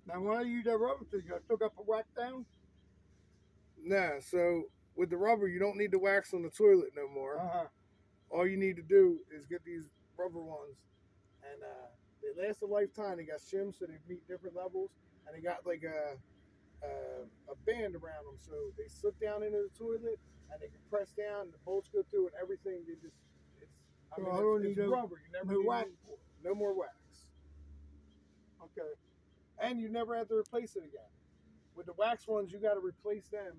Now when I use that rubber thing, I still got to whack down. Nah, so with the rubber, you don't need to wax on the toilet no more. Uh-huh. All you need to do is get these rubber ones, and they last a lifetime. They got shims, so they meet different levels, and they got like a band around them, so they slip down into the toilet, and they can press down, and the bolts go through, and everything. They just I So mean, I don't it's need no, rubber. You never no need wax for it. no more wax, Okay. and you never have to replace it again. With the wax ones, you got to replace them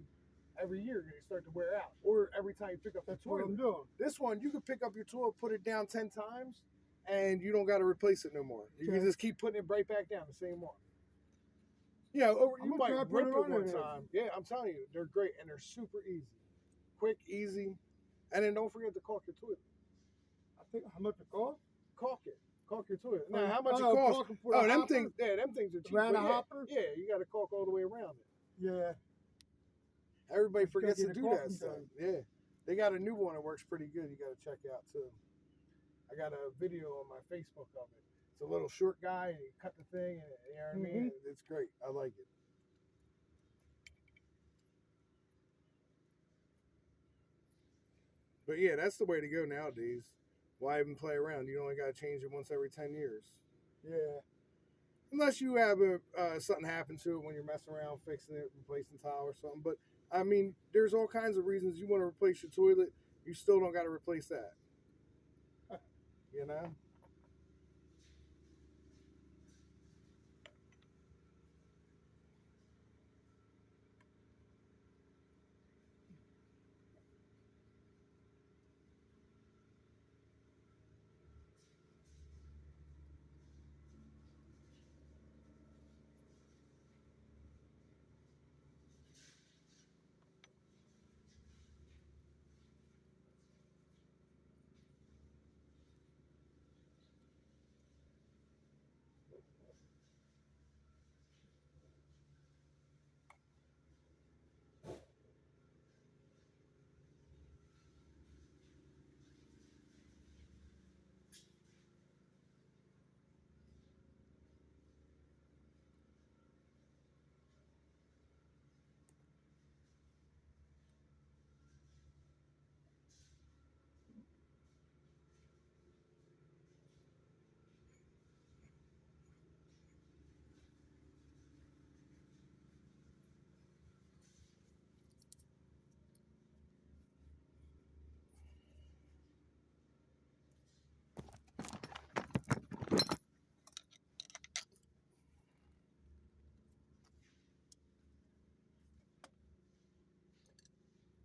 every year. They start to wear out, or every time you pick up That's the what toilet. I'm doing. This one, you can pick up your toilet, put it down 10 times, and you don't got to replace it no more. You Okay. can just keep putting it right back down, the same one. Yeah, I'm you gonna try might to put rip it it on one there. time. Yeah, I'm telling you, they're great, and they're super easy. Quick, easy. And then don't forget to caulk your toilet. I think how much it cost? Caulk it. Caulk your toilet. Oh, Now, how much it oh, costs? caulking for the Oh, them hopper? things. Yeah, them things are cheap. Around but the yeah, hopper? Yeah, you got to caulk all the way around it. Yeah. Everybody Let's go forgets get to a do caulking that stuff. gun. Yeah, they got a new one that works pretty good. You got to check out too. I got a video on my Facebook of it. It's a little short guy, and he cut the thing, and you know what I mean. It's great. I like it. But yeah, that's the way to go nowadays. Why even play around? You only got to change it once every 10 years. Yeah. Unless you have something happen to it when you're messing around fixing it, replacing tile or something. But I mean, there's all kinds of reasons you want to replace your toilet. You still don't got to replace that. You know.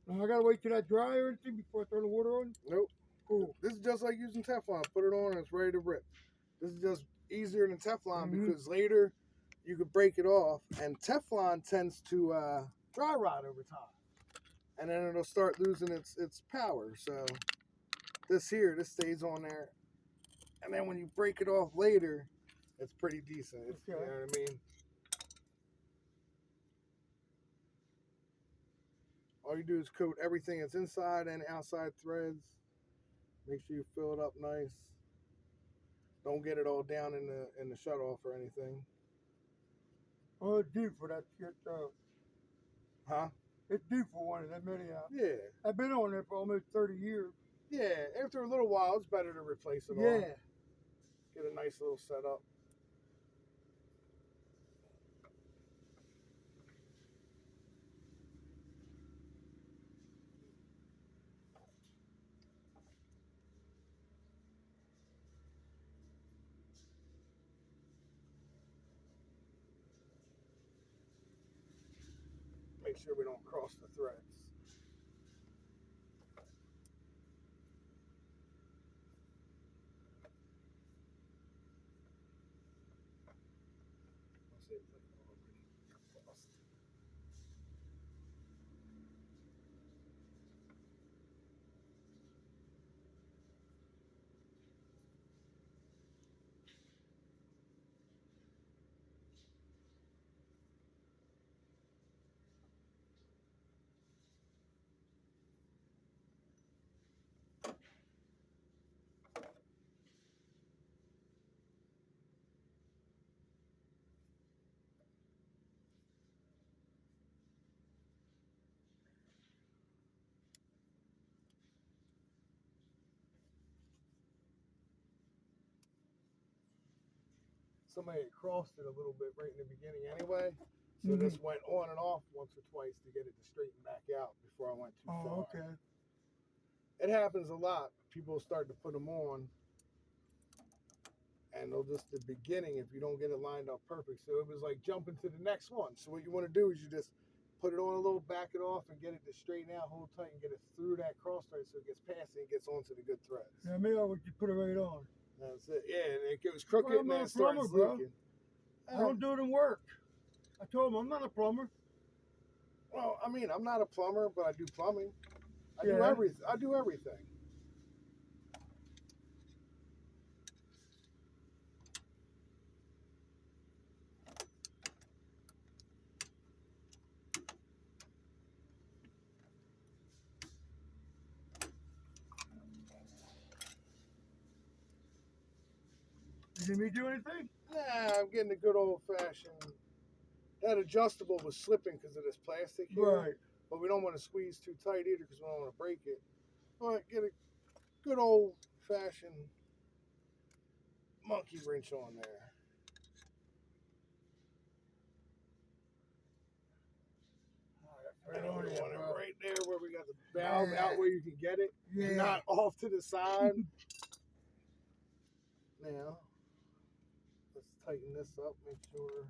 Now I gotta wait till that dry or anything before I throw the water on. Nope. Cool. This is just like using Teflon. Put it on and it's ready to rip. This is just easier than Teflon because later you could break it off, and Teflon tends to dry rot over time, and then it'll start losing its power. So this stays on there, and then when you break it off later, it's pretty decent. You know what I mean? All you do is coat everything that's inside and outside threads. Make sure you fill it up nice. Don't get it all down in the shut off or anything. Oh, it's deep for that shit though. Huh? It's deep for one of them anyhow. Yeah. I've been on there for almost 30 years. Yeah. After a little while, it's better to replace it all. Yeah. Get a nice little setup. Make sure we don't cross the threads. Let's see if they already crossed. somebody had crossed it a little bit right in the beginning anyway. So this went on and off once or twice to get it to straighten back out before I went too far. Oh, okay. It happens a lot. People start to put them on, and they'll just the beginning if you don't get it lined up perfect. So it was like jumping to the next one. So what you want to do is you just put it on a little, back it off, and get it to straighten out, hold tight, and get it through that cross thread so it gets past it and gets onto the good threads. Now, maybe I would just put it right on. That's it. Yeah, and it goes crooked Well, I'm and then not it a plumber, starts bro. leaking. I don't do it in work. I told him I'm not a plumber. Well, I mean, I'm not a plumber, but I do plumbing. I do Yeah. everything. I do everything. Did me do anything? Nah, I'm getting a good old fashioned. That adjustable was slipping because of this plastic here. Right. But we don't want to squeeze too tight either because we don't want to break it. But get a good old fashioned monkey wrench on there. Right And on we there, want it bro. right there where we got the valve out Yeah. where you can get it. Yeah. And not off to the side. Now, let's tighten this up, make sure.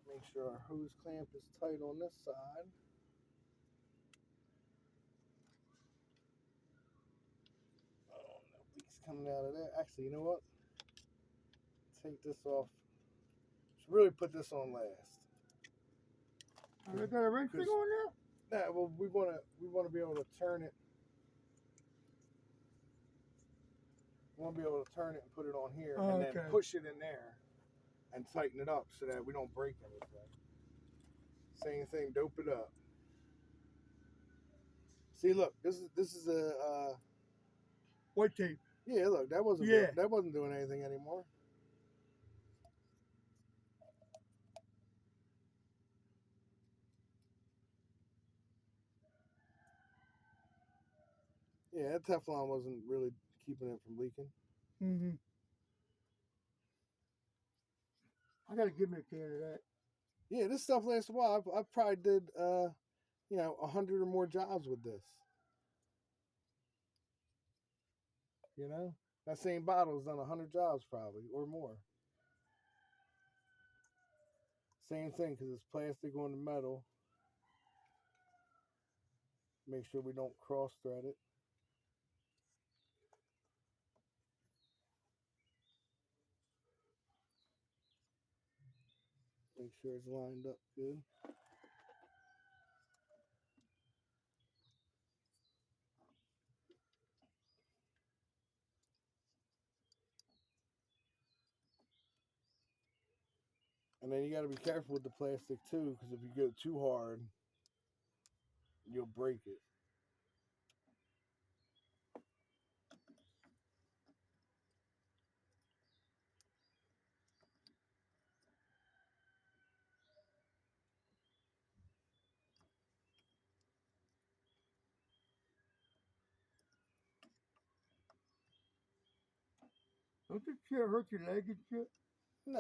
Make sure our hose clamp is tight on this side. Oh, no leaks coming out of there. Actually, you know what? Take this off. Should really put this on last. I got a wrench thing on there? Nah, well, we wanna be able to turn it. We want to be able to turn it and put it on here, Oh, and then okay. push it in there, and tighten it up so that we don't break anything. Same thing, dope it up. See, look, this is a White tape. yeah. Look, that wasn't Yeah. that wasn't doing anything anymore. Yeah, that Teflon wasn't really keeping it from leaking. Mm-hmm. I gotta give me a can of that. Yeah, this stuff lasts a while. I probably did 100 or more jobs with this. You know, that same bottle's done 100 jobs probably or more. Same thing because it's plastic on the metal. Make sure we don't cross thread it. Make sure it's lined up good. And then you got to be careful with the plastic too, because if you go too hard, you'll break it. Don't this shit hurt your leg and shit? Nah.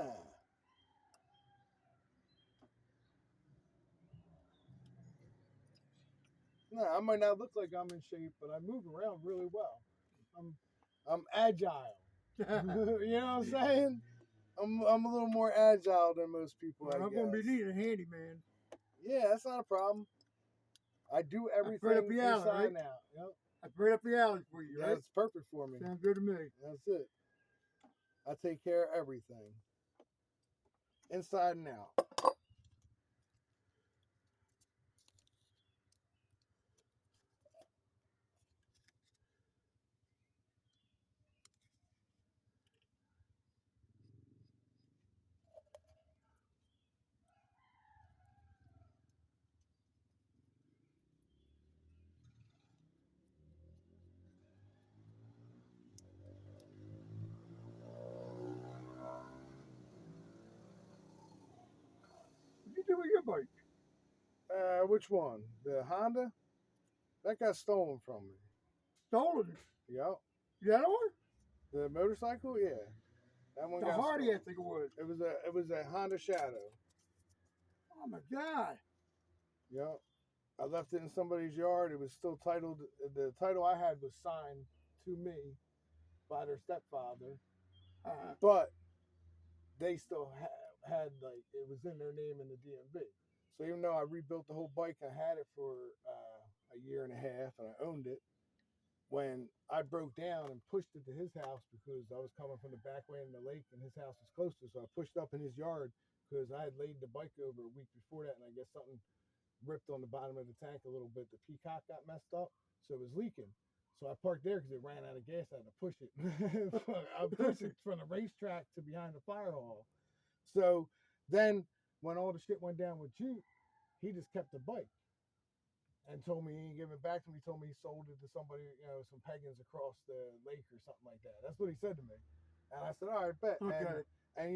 Nah, I might not look like I'm in shape, but I move around really well. I'm agile. You know what I'm saying? I'm a little more agile than most people. I'm gonna be needing a handyman. Yeah, that's not a problem. I do everything right up the alley, inside right? now. Yep. I right up the alley for you, right? That's perfect for me. Sounds good to me. That's it. I take care of everything. Inside and out. What you do with your bike? Which one? The Honda? That got stolen from me. Stolen it. Yep. You got one? The motorcycle, yeah. That one The got Hardy, I stolen. think it was. It was a Honda Shadow. Oh my God. Yep. I left it in somebody's yard. It was still titled. The title I had was signed to me by their stepfather, but they still had like it was in their name in the DMV. So even though I rebuilt the whole bike, I had it for a year and a half, and I owned it. When I broke down and pushed it to his house because I was coming from the back way in the lake, and his house was closer, so I pushed up in his yard because I had laid the bike over a week before that, and I guess something ripped on the bottom of the tank a little bit. The peacock got messed up, so it was leaking. So I parked there because it ran out of gas. I had to push it. I pushed it from the racetrack to behind the fire hall. So then when all the shit went down with Juke, he just kept the bike and told me he ain't giving it back to me. He told me he sold it to somebody, some pagans across the lake or something like that. That's what he said to me. And I said, all right, bet. Okay. And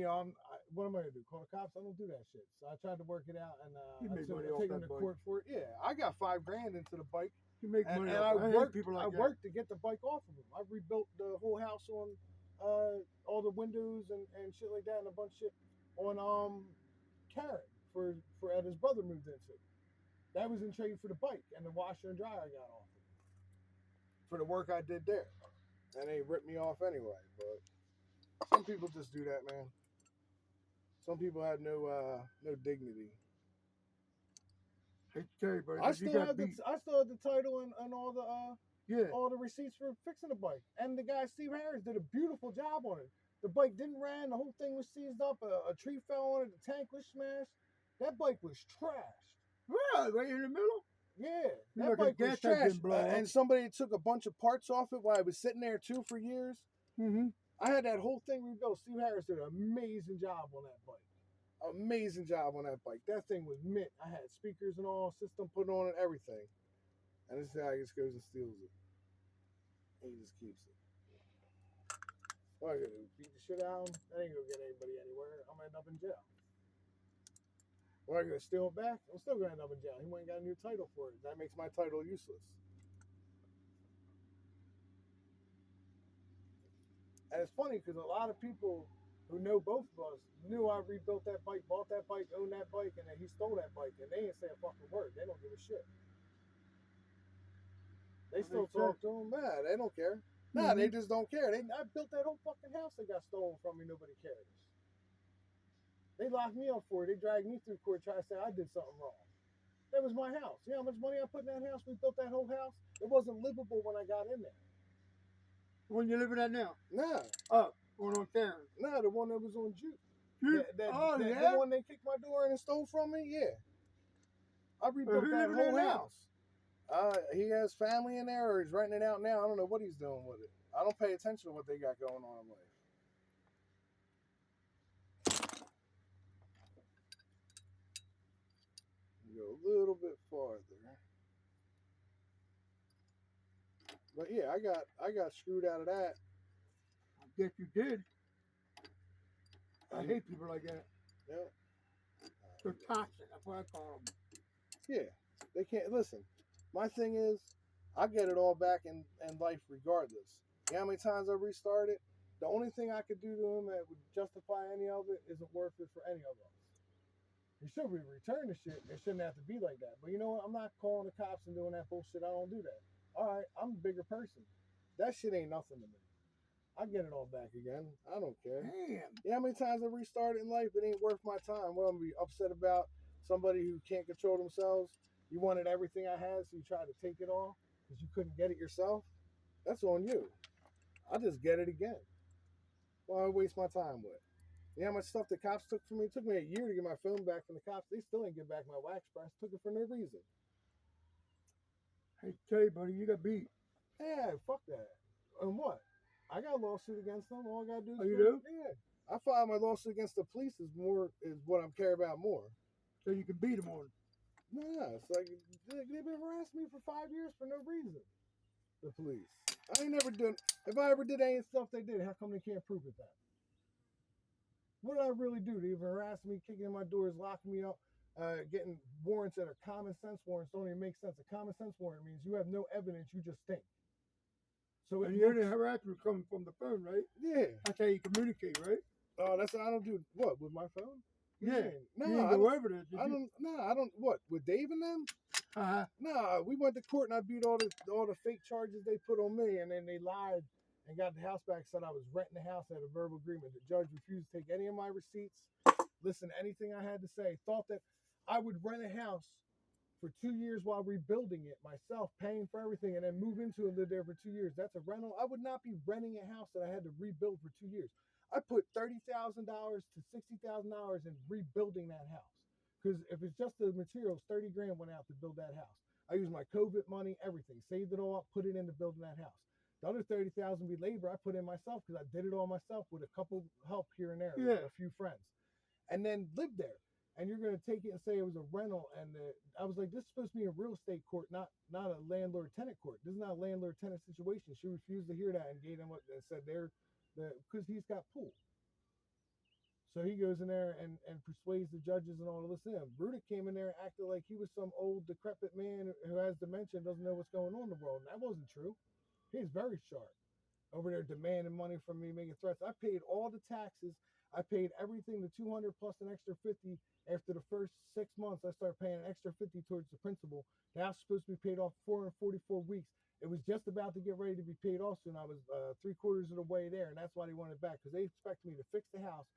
what am I gonna do? Call the cops? I don't do that shit. So I tried to work it out, and You I made took money I off take him that to bike. court for it. Yeah, I got $5,000 into the bike, You make and, money and off. I hate people like I that. worked to get the bike off of him. I rebuilt the whole house on all the windows and shit like that, and a bunch of shit on Carrot for that his brother moved into. That was in trade for the bike and the washer and dryer I got off it for the work I did there. And they ripped me off anyway. But some people just do that, man. Some people had no dignity. Hate to tell you, buddy, I but you still got have beat. the title and all the Yeah. all the receipts for fixing the bike. And the guy Steve Harris did a beautiful job on it. The bike didn't ran, the whole thing was seized up, a tree fell on it, the tank was smashed. That bike was trashed. Yeah, right in the middle. Yeah, You that like a bike was gas tank trash. didn't blow up. And somebody took a bunch of parts off it while I was sitting there too for years. Mm-hmm. I had that whole thing rebuilt. Steve Harris did an amazing job on that bike. Amazing job on that bike. That thing was mint. I had speakers and all, system put on it, everything. And this guy just goes and steals it. And he just keeps it. What I gonna do? Beat the shit out of him? That ain't gonna get anybody anywhere. I'm gonna end up in jail. What I gonna steal it back? I'm still gonna end up in jail. He went and got a new title for it. That makes my title useless. And it's funny because a lot of people who know both of us knew I rebuilt that bike, bought that bike, owned that bike, and then he stole that bike, and they didn't say a fucking word. They don't give a shit. They still talk to him. Nah, they don't care. Nah, they just don't care. I built that whole fucking house that got stolen from me. Nobody cares. They locked me up for it. They dragged me through court trying to say I did something wrong. That was my house. You know how much money I put in that house? We built that whole house. It wasn't livable when I got in there. When you living at now? Nah. Oh, one on Karen. Nah, the one that was on Juke. Yeah. The one they kicked my door in and stole from me? Yeah. I rebuilt that whole house. He has family in there, or he's renting it out now. I don't know what he's doing with it. I don't pay attention to what they got going on in life. Go a little bit farther. But yeah, I got screwed out of that. I guess you did. I hate people like that. Yeah. They're toxic. That's what I call them. Yeah. They can't listen. My thing is, I get it all back in life regardless. You know how many times I restarted? The only thing I could do to him that would justify any of it isn't worth it for any of us. You should return the shit. It shouldn't have to be like that. But you know what? I'm not calling the cops and doing that bullshit. I don't do that. All right, I'm a bigger person. That shit ain't nothing to me. I get it all back again. I don't care. Damn. You know how many times I restarted in life? It ain't worth my time. What, I'm gonna be upset about somebody who can't control themselves? You wanted everything I had, so you tried to take it all because you couldn't get it yourself? That's on you. I'll just get it again. Why waste my time with? You know how much stuff the cops took from me? It took me a year to get my phone back from the cops. They still ain't get back my wax press. Took it for no reason. Hey, tell you, buddy, you got beat. Yeah, fuck that. And what? I got a lawsuit against them. All I gotta do is you do? Yeah. I filed my lawsuit against the police is what I'm care about more. So you can beat them on. Nah, it's like they've been harassing me for 5 years for no reason. The police. I ain't never done. If I ever did any stuff they did, how come they can't prove it then? What did I really do? They even harass me, kicking in my doors, locking me up, getting warrants that are common sense warrants don't even make sense. A common sense warrant means you have no evidence, you just think. So And the only harassment coming from the phone, right? yeah. That's how you communicate, right? Oh, that's I don't do what with my phone. Yeah. No, You didn't I go don't. over there, did I you? don't. No, I don't. What with Dave and them? Uh-huh. Nah, we went to court and I beat all the fake charges they put on me, and then they lied and got the house back. Said I was renting the house at a verbal agreement. The judge refused to take any of my receipts, listen to anything I had to say. Thought that I would rent a house for 2 years while rebuilding it myself, paying for everything, and then move into it and live there for 2 years. That's a rental. I would not be renting a house that I had to rebuild for 2 years. I put $30,000 to $60,000 in rebuilding that house. Because if it's just the materials, 30 grand went out to build that house. I used my COVID money, everything, saved it all up, put it into building that house. The other 30,000 be labor I put in myself because I did it all myself with a couple help here and there, Yeah. a few friends, and then lived there. And you're going to take it and say it was a rental. And I was like, this is supposed to be a real estate court, not a landlord-tenant court. This is not a landlord-tenant situation. She refused to hear that and gave them what and said because he's got pool. So he goes in there and persuades the judges and all of this. Brudick came in there and acted like he was some old decrepit man who has dementia and doesn't know what's going on in the world. And that wasn't true. He's very sharp. Over there demanding money from me, making threats. I paid all the taxes. I paid everything, the 200 plus an extra 50. After the first 6 months, I started paying an extra 50 towards the principal. The house was supposed to be paid off 444 weeks. It was just about to get ready to be paid off soon. I was 3/4 of the way there, and that's why they wanted it back, because they expected me to fix the house,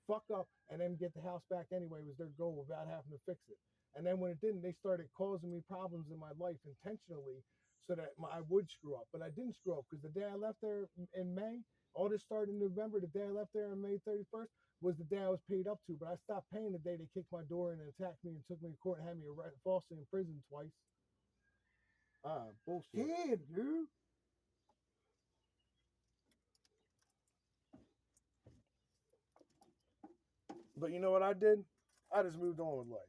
fuck up, and then get the house back anyway was their goal without having to fix it. And then when it didn't, they started causing me problems in my life intentionally so that I would screw up. But I didn't screw up because the day I left there in May, all this started in November. The day I left there on May 31st was the day I was paid up to. But I stopped paying the day they kicked my door in and attacked me and took me to court and had me falsely in prison twice. Bullshit. Damn, dude. But you know what I did? I just moved on with life.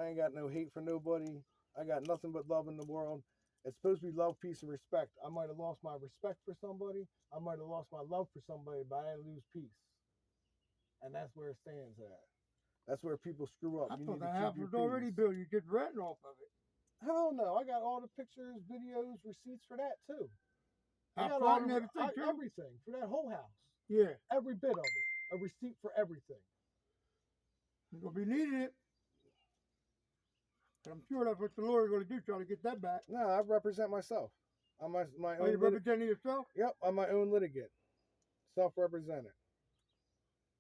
I ain't got no hate for nobody. I got nothing but love in the world. It's supposed to be love, peace, and respect. I might have lost my respect for somebody. I might have lost my love for somebody, but I didn't lose peace. And that's where it stands at. That's where people screw up. I You thought need the to house keep your was already peace. built. You just renting off of it. Hell no. I got all the pictures, videos, receipts for that too. I got Outside and everything, too? everything for that whole house. Yeah. Every bit of it. A receipt for everything. You're going to be needing it. And I'm sure that's what the lawyer's going to do, try to get that back. No, I represent myself. I'm my Are you own representing yourself? Yep, I'm my own litigant. Self-represented.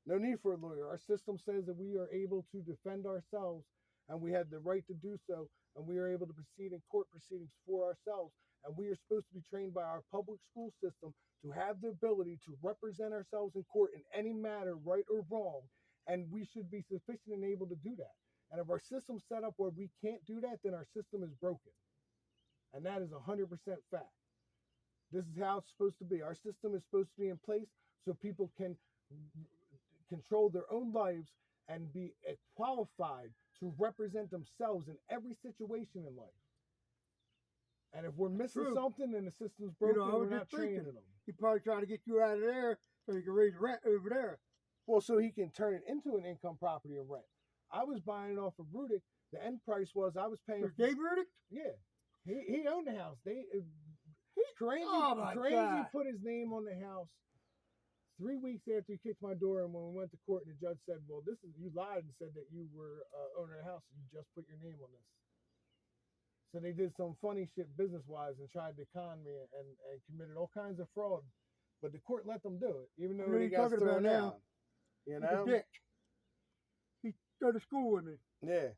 No need for a lawyer. Our system says that we are able to defend ourselves and we have the right to do so, and we are able to proceed in court proceedings for ourselves. And we are supposed to be trained by our public school system to have the ability to represent ourselves in court in any matter, right or wrong. And we should be sufficient and able to do that. And if our system's set up where we can't do that, then our system is broken. And that is 100% fact. This is how it's supposed to be. Our system is supposed to be in place so people can control their own lives and be qualified to represent themselves in every situation in life. And if we're missing something and the system's broken, we're not training them. He's probably trying to get you out of there so you can raise rent over there. Well, so he can turn it into an income property of rent. I was buying it off of Brudick. The end price was I was paying for Dave Brudick? Yeah. He owned the house. Crazy put his name on the house 3 weeks after he kicked my door, and when we went to court, and the judge said, well, you lied and said that you were owner of the house. You just put your name on this. So they did some funny shit business-wise and tried to con me and committed all kinds of fraud. But the court let them do it, even though they got thrown down. You know? He's a dick. He go to school with me. Yeah.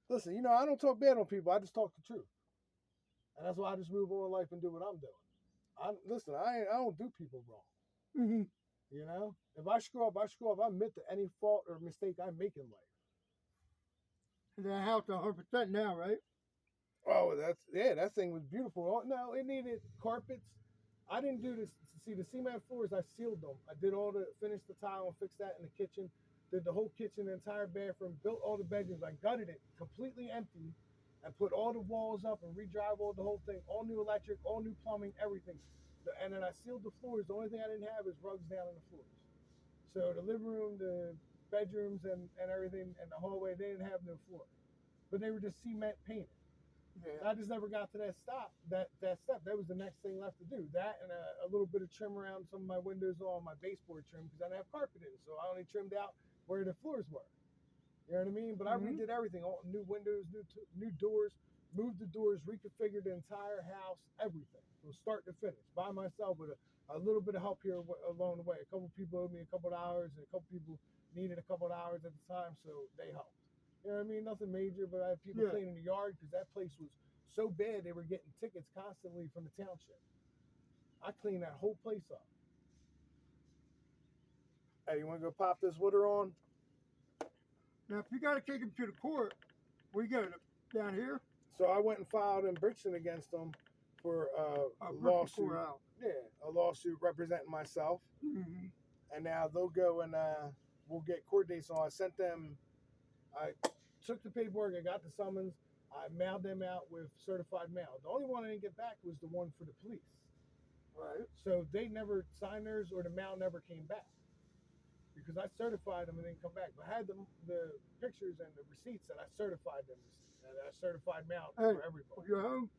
Listen, I don't talk bad on people. I just talk the truth. And that's why I just move on in life and do what I'm doing. Listen, I don't do people wrong. Mm-hmm. If I screw up, I screw up. I admit to any fault or mistake I make in life. And the house 100% now, right? Oh, that thing was beautiful. No, it needed carpets. I didn't do this. See, the cement floors, I sealed them. I did finished the tile and fixed that in the kitchen. Did the whole kitchen, the entire bathroom, built all the bedrooms. I gutted it completely empty and put all the walls up and re-drywalled the whole thing. All new electric, all new plumbing, everything. And then I sealed the floors. The only thing I didn't have is rugs down on the floors. So the living room, the bedrooms and everything, and the hallway, they didn't have no floor. But they were just cement painted. Yeah. I just never got to that step. That was the next thing left to do. That and a little bit of trim around some of my windows on my baseboard trim because I didn't have carpet in, so I only trimmed out where the floors were. You know what I mean? But I redid everything: all new windows, new doors, moved the doors, reconfigured the entire house, everything from start to finish by myself with a little bit of help here along the way. A couple people owed me a couple of hours, and a couple people needed a couple of hours at the time, so they helped. You know what I mean? Nothing major, but I had people cleaning the yard because that place was so bad they were getting tickets constantly from the township. I cleaned that whole place up. Hey, you want to go pop this water on? Now, if you got to take him to the court, we go down here. So I went and filed in Bridgeton against them for a lawsuit. Yeah, a lawsuit representing myself. Mm-hmm. And now they'll go and we'll get court dates on. I sent them. I took the paperwork. I got the summons. I mailed them out with certified mail. The only one I didn't get back was the one for the police. Right. So they never signed theirs, or the mail never came back because I certified them and didn't come back. But I had the pictures and the receipts that I certified them, and I certified mail for everybody. You're home.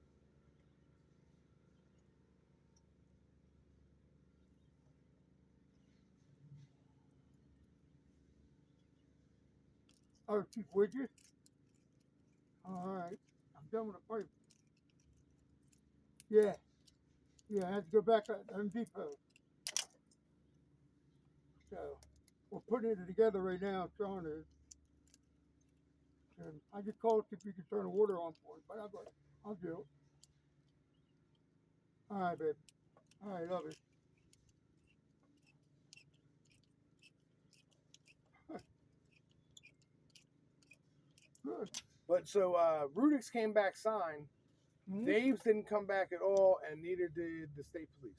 Oh, keep with you? All right. I'm done with the pipe. Yeah. Yeah, I had to go back at Home Depot. So, we're putting it together right now, trying to. And I just called if you can turn the water on for it, but I'll do it. All right, babe. All right, love it. Good. But so Rudix came back signed. Mm-hmm. Dave's didn't come back at all, and neither did the state police.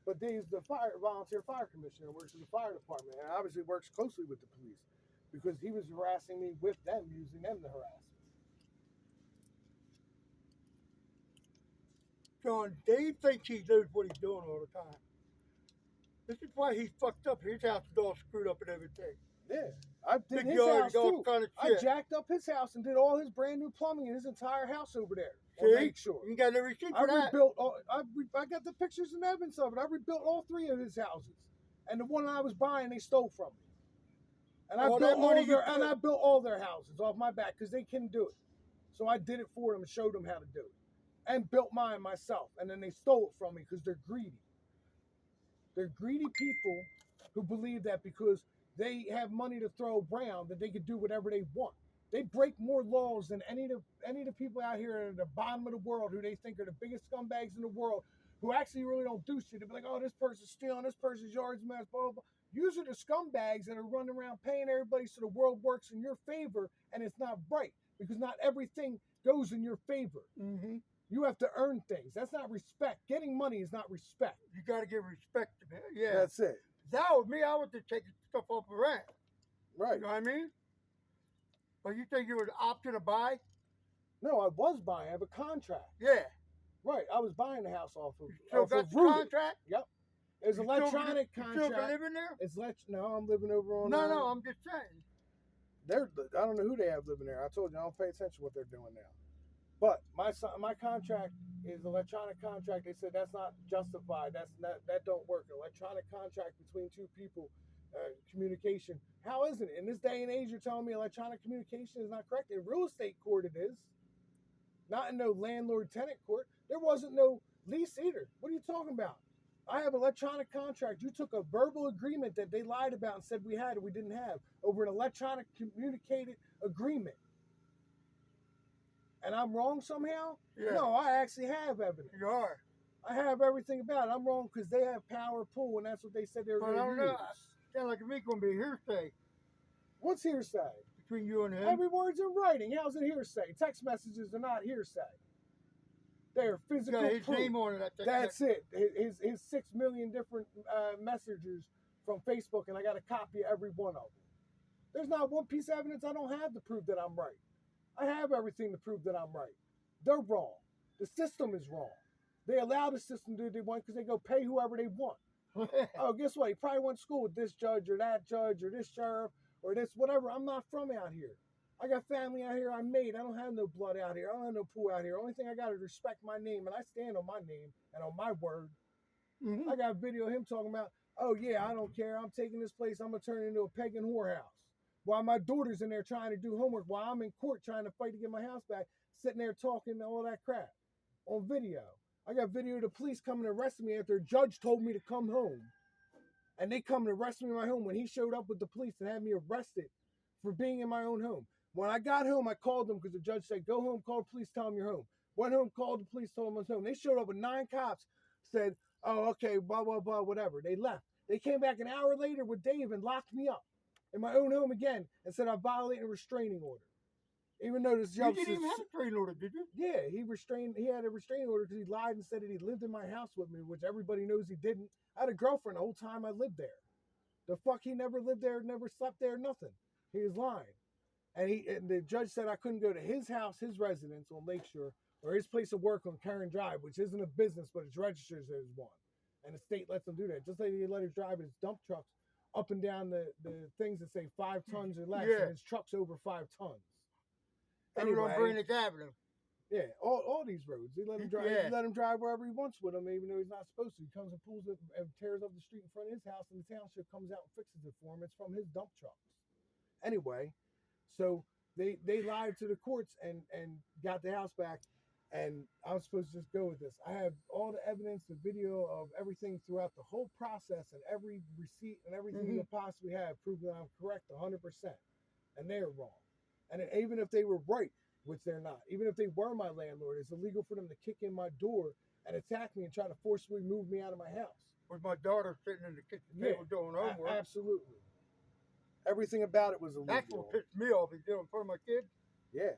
But Dave's the volunteer fire commissioner, works in the fire department, and obviously works closely with the police because he was harassing me with them, using them to harass me. John, Dave thinks he knows what he's doing all the time. This is why he's fucked up. His house is all screwed up and everything. Yeah, I did Big his yard, house all too. kind of I shit. jacked up his house and did all his brand new plumbing in his entire house over there. See? Make sure. You got no receipt I for that. rebuilt all. I got the pictures and evidence of it. I rebuilt all 3 of his houses, and the one I was buying, they stole from me. And I All built that money all you their, and I built all their houses off my back because they couldn't do it. So I did it for them and showed them how to do it, and built mine myself. And then they stole it from me because they're greedy. They're greedy people who believe that because they have money to throw around that they could do whatever they want. They break more laws than any of the people out here at the bottom of the world who they think are the biggest scumbags in the world, who actually really don't do shit. They'll be like, oh, this person's stealing, this person's yard's a mess, blah, blah, blah. These are the scumbags that are running around paying everybody so the world works in your favor, and it's not right because not everything goes in your favor. Mm-hmm. You have to earn things. That's not respect. Getting money is not respect. You got to give respect to him. Yeah. That's it. That was me. I was just taking stuff off the rent. Right. You know what I mean? But you think you were the option to buy? No, I was buying. I have a contract. Yeah. Right. I was buying the house off of. You still off got of the Rooted. contract? Yep. It's You electronic still, contract. You still living there? It's no, I'm living over on. No, I'm just saying. I don't know who they have living there. I told you I don't pay attention to what they're doing now. But my contract is electronic contract. They said that's not justified. That don't work. Electronic contract between 2 people, communication. How is it in this day and age? You're telling me electronic communication is not correct? In real estate court, it is. Not in no landlord-tenant court. There wasn't no lease either. What are you talking about? I have electronic contract. You took a verbal agreement that they lied about and said we had and we didn't have over an electronic communicated agreement. And I'm wrong somehow? Yeah. No, I actually have evidence. You are. I have everything about it. I'm wrong because they have power pull, and that's what they said they were But I going don't to use. know. Sound like to me going to be hearsay What's hearsay? between you and him. Every word's in writing. How's it hearsay? Text messages are not hearsay. They're physical got his proof. name on it. That's it. His 6 million different messages from Facebook, and I got a copy of every one of them. There's not one piece of evidence I don't have to prove that I'm right. I have everything to prove that I'm right. They're wrong. The system is wrong. They allow the system to do what they want because they go pay whoever they want. Oh, guess what? He probably went to school with this judge or that judge or this sheriff or this whatever. I'm not from out here. I got family out here I made. I don't have no blood out here. I don't have no pool out here. Only thing I got is respect my name, and I stand on my name and on my word. Mm-hmm. I got a video of him talking about, oh yeah, I don't care. I'm taking this place. I'm gonna turn it into a pagan whorehouse. While my daughter's in there trying to do homework, while I'm in court trying to fight to get my house back, sitting there talking all that crap on video. I got video of the police coming to arrest me after a judge told me to come home. And they come and arrest me in my home when he showed up with the police and had me arrested for being in my own home. When I got home, I called them because the judge said, go home, call the police, tell them you're home. Went home, called the police, told them I was home. They showed up with 9 cops, said, oh, okay, blah, blah, blah, whatever. They left. They came back an hour later with Dave and locked me up in my own home again and said I violated a restraining order. Even though this You judge didn't even have a restraining order, did you? yeah, he had a restraining order because he lied and said that he lived in my house with me, which everybody knows he didn't. I had a girlfriend the whole time I lived there. The fuck, he never lived there, never slept there, nothing. He was lying. And the judge said I couldn't go to his house, his residence on Lakeshore, or his place of work on Karen Drive, which isn't a business, but it's registered as one. And the state lets them do that. Just like they let us drive his dump trucks up and down the things that say 5 tons or less, Yeah. and his truck's over 5 tons. Anyway, on Anyway, Brannick Avenue. yeah, all these roads. They let him drive. Yeah. They let him drive wherever he wants with them, even though he's not supposed to. He comes and pulls it and tears up the street in front of his house, and the township comes out and fixes it for him. It's from his dump trucks. Anyway, so they lied to the courts and got the house back, and I was supposed to just go with this. I have all the evidence, the video of everything throughout the whole process, and every receipt and everything you could possibly have, proving that I'm correct 100%, and they're wrong. And even if they were right, which they're not, even if they were my landlord, it's illegal for them to kick in my door and attack me and try to forcibly move me out of my house. With my daughter sitting in the kitchen Yeah, table doing homework. Absolutely. Everything about it was illegal. That's what pissed me off. He's doing in front of my kid. Yeah.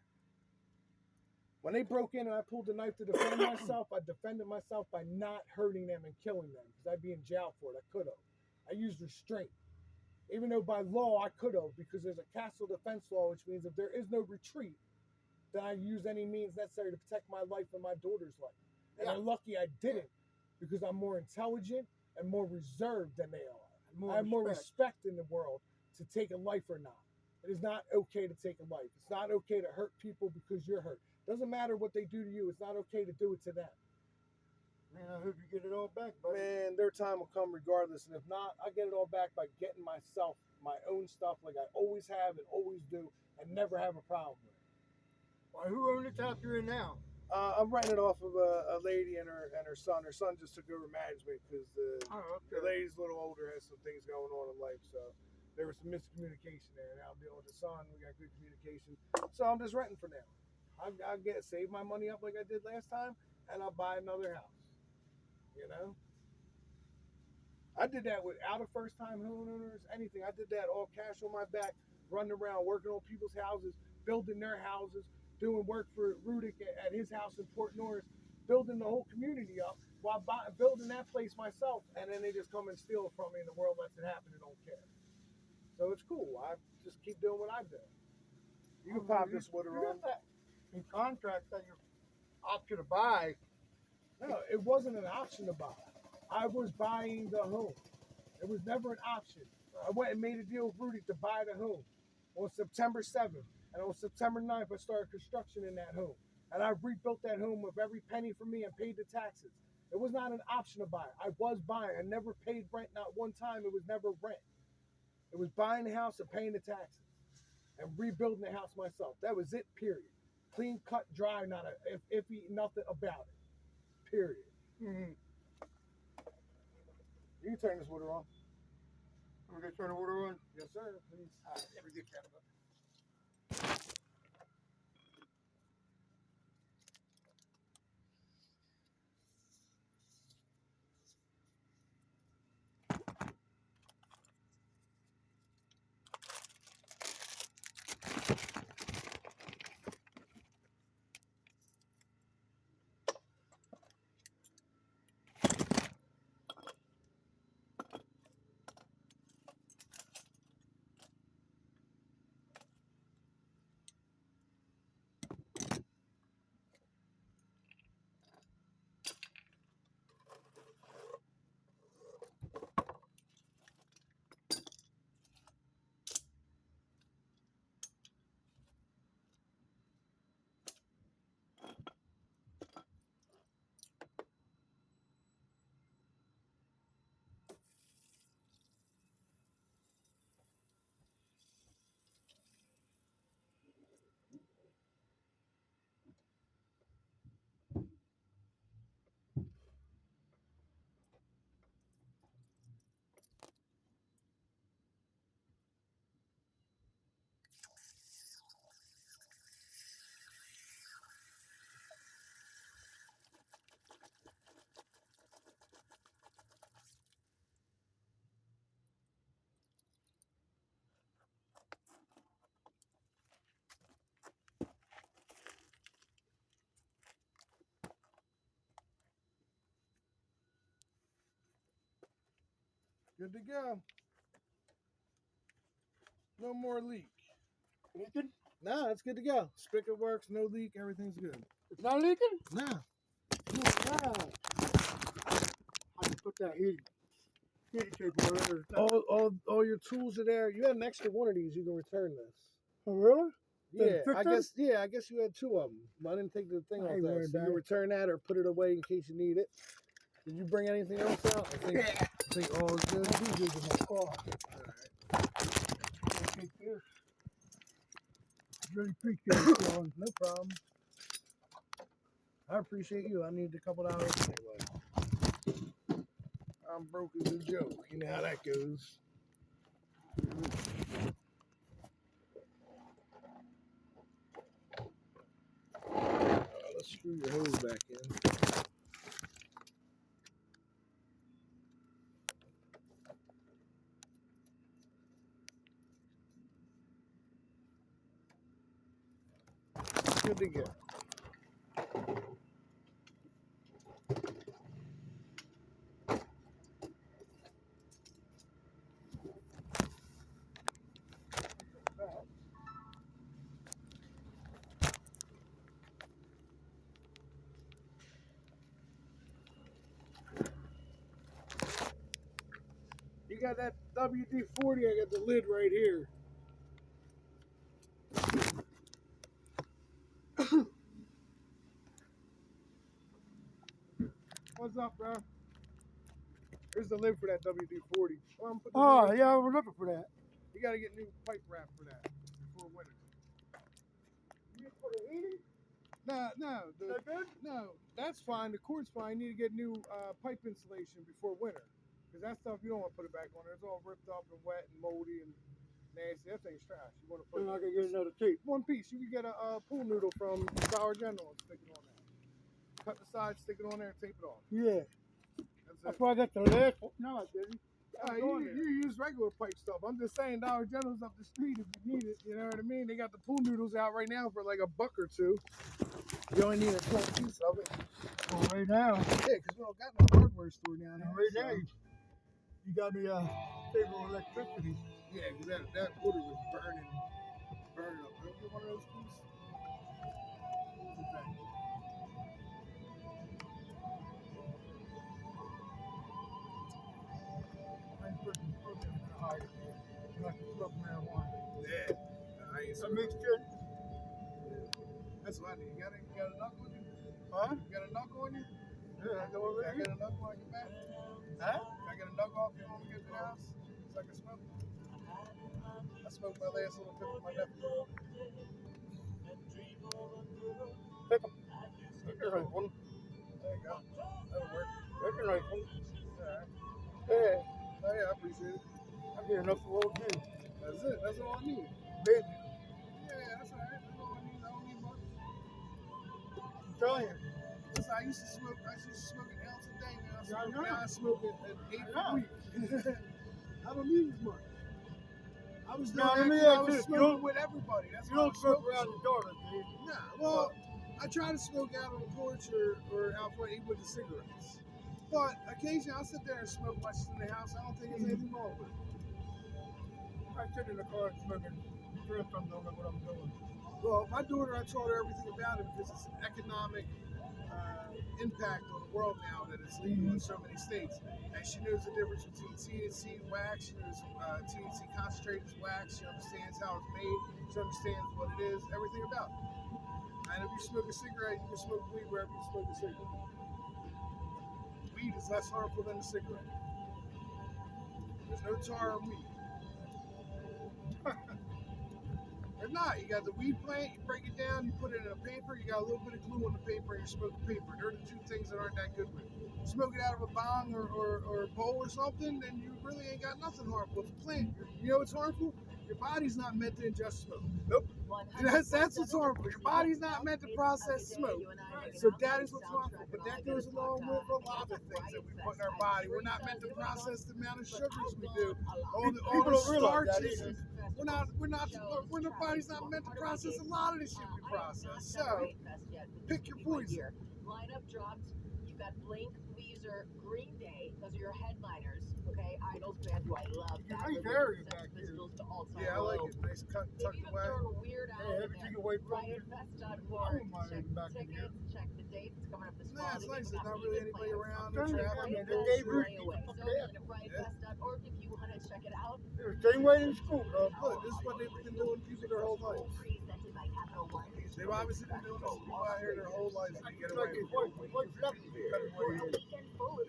When they broke in and I pulled the knife to defend myself, I defended myself by not hurting them and killing them because I'd be in jail for it. I could have. I used restraint. Even though by law I could have, because there's a castle defense law, which means if there is no retreat, then I use any means necessary to protect my life and my daughter's life. And I'm lucky I didn't because I'm more intelligent and more reserved than they are. I have more respect in the world to take a life or not. It is not okay to take a life. It's not okay to hurt people because you're hurt. Doesn't matter what they do to you. It's not okay to do it to them. Man, I hope you get it all back, buddy. Man, their time will come regardless. And if not, I get it all back by getting myself, my own stuff like I always have and always do and never have a problem with. Well, who owns this house you're in now? I'm renting it off of a lady and her son. Her son just took over management because the lady's a little older, has some things going on in life. So there was some miscommunication there. Now I'm dealing with the son. We got good communication. So I'm just renting for now. I'll save my money up like I did last time, and I'll buy another house. You know? I did that without a first-time homeowners, anything. I did that all cash on my back, running around, working on people's houses, building their houses, doing work for Rudick at his house in Port Norris, building the whole community up while building that place myself, and then they just come and steal it from me, and the world lets it happen and don't care. So it's cool. I just keep doing what I do. You can pop this water You on. got that in contract that you're option to buy. No, it wasn't an option to buy. I was buying the home. It was never an option. I went and made a deal with Rudy to buy the home on September 7th. And on September 9th, I started construction in that home. And I rebuilt that home with every penny for me and paid the taxes. It was not an option to buy. I was buying. I never paid rent, not one time. It was never rent. It was buying the house and paying the taxes and rebuilding the house myself. That was it, period. Clean, cut, dry, not a iffy, nothing about it, period. Mm-hmm. You can turn this water on. We're going to turn the water on. Yes, sir, please. All right, let me get that. Good to go. No more leak. Leaking? Nah, it's good to go. Spigot works, no leak, everything's good. It's not leaking? Nah. Wow. I can put that heating tape whatever. All your tools are there. You had an extra one of these, you can return this. Oh, really? Yeah, fix I them? guess you had two of them. But I didn't take the thing I off ain't that. worried So you about can it. return that or put it away in case you need it. Did you bring anything else out? I think all is good. I do use it in my car. Alright. I'm gonna take this. Really appreciate it, Sean. No problem. I appreciate you. I need a couple dollars anyway. I'm broke as a joke. You know how that goes. Let's screw your hose back in. Good to go. You got that WD-40, I got the lid right here. What's up, bro? Here's the lid for that WD-40. Oh, yeah, I was looking for that. You gotta get new pipe wrap for that before winter. You for the heating? No, Is that good? no, that's fine. The cord's fine. You need to get new pipe insulation before winter. Because that stuff, you don't want to put it back on there. It's all ripped up and wet and moldy and nasty. That thing's trash. You want to put Then I can get another tape. one piece. You can get a pool noodle from Dollar General and stick it on there. Cut the sides, stick it on there, and tape it off. Yeah. That's That's it. why I got the last one. No, I didn't. You use regular pipe stuff. I'm just saying Dollar General's up the street if you need it. You know what I mean? They got the pool noodles out right now for like $1 or $2. You only need a 12 piece of it. Well, right now, Yeah, because we don't got no hardware store down and here. right so- now, you got me stable electricity. Yeah, because that water was burning up. Can you get one of those, please? Okay. I ain't putting smoke in the hide it, man. You like to smoke marijuana. Yeah. I ain't That makes good. That's what I need. You got a knuckle on you? Huh? You got a knuckle on you? Yeah, I go over Can I here. get a knuckle on your back? Huh? Can I get a knuckle off you when we get to the house? So I can smoke? I smoked my last little bit with my nephew. Pick 'em. That's a nice one. There you go. That'll work. That's a nice one. Alright. Yeah, Oh yeah, I appreciate it. I get enough for all day. That's it. That's all I need. Baby, Yeah, that's alright. That's all I need. I don't need much. I'm telling you. Listen, I used to smoke an ounce a day, man. Yeah, I know. Now I smoke an 8 I know. a week. I don't need as much. I was Now, let doing me that 'cause I ask was you, smoking with everybody. That's You why I don't was smoke smoking around so your daughter, dude. Nah, well, I try to smoke out on the porch or out front eat with the cigarettes. But occasionally I'll sit there and smoke my shit in the house. I don't think there's anything wrong with it. I sit in the car smoking. First, I don't know what I'm doing. Well, my daughter, I taught her everything about it because it's an economic impact on the world now that it's legal in so many states. And she knows the difference between THC wax, she knows THC concentrated wax, she understands how it's made, she understands what it is, everything about it. And if you smoke a cigarette, you can smoke weed wherever you smoke a cigarette. Weed is less harmful than a cigarette. There's no tar in weed. If not, you got the weed plant, you break it down, you put it in a paper, you got a little bit of glue on the paper, and you smoke the paper. They're the two things that aren't that good with it. Smoke it out of a bong or a bowl or something, then you really ain't got nothing harmful. It's a plant. You know what's harmful? Your body's not meant to ingest smoke. Nope. That's what's harmful. Your body's not meant to process smoke. So that is what's harmful. But that goes along with a lot of things that we put in our body. We're not meant to process the amount of sugars we do. All People the don't realize that starches. either. Our body's not meant to process a lot of the shit we process. So pick your poison. Lineup dropped. You've got Blink, Weezer, Green Day. Those are your headliners. Okay, Idols man who I love. It's nice area back here. Yeah, I like it. Nice cut, tucked away. Hey, everything away from you. I don't mind it back in here. Check the dates coming up this Nah, it's nice. There's not really anybody around. I'm No telling you, traffic. man, the day Bruce keeps the fucking ass. riotfest.org if you want to check it out. They're the same way in school, bro. Look, this is what they've been doing music their whole life. They've obviously been doing this people out here their whole life. They get away with it.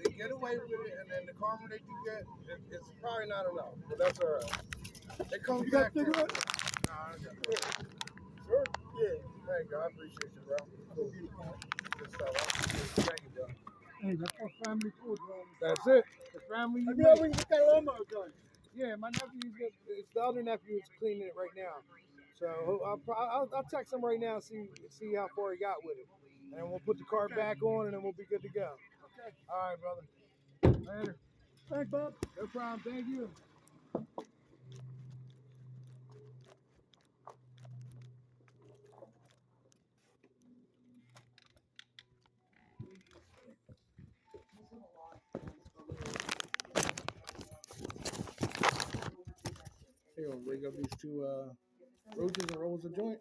They get away with it, and then the karma they do get, it's probably not enough. But that's all right. They come You back. got cigarettes? Nah, I got it. Sure? Yeah. Thank you. I appreciate you, bro. Cool. Good stuff. I appreciate you. Thank you, bro. Hey, that's our family food, bro. That's it. The family I you know make. when you get that lawnmower done. Yeah, my nephew's it's the other nephew is cleaning it right now. So I'll text him right now, see how far he got with it. And then we'll put the car back on and then we'll be good to go. Okay. All right, brother. Later. Thanks, Bob. No problem. Thank you. Here, we'll rig up these two roaches and rolls of joint.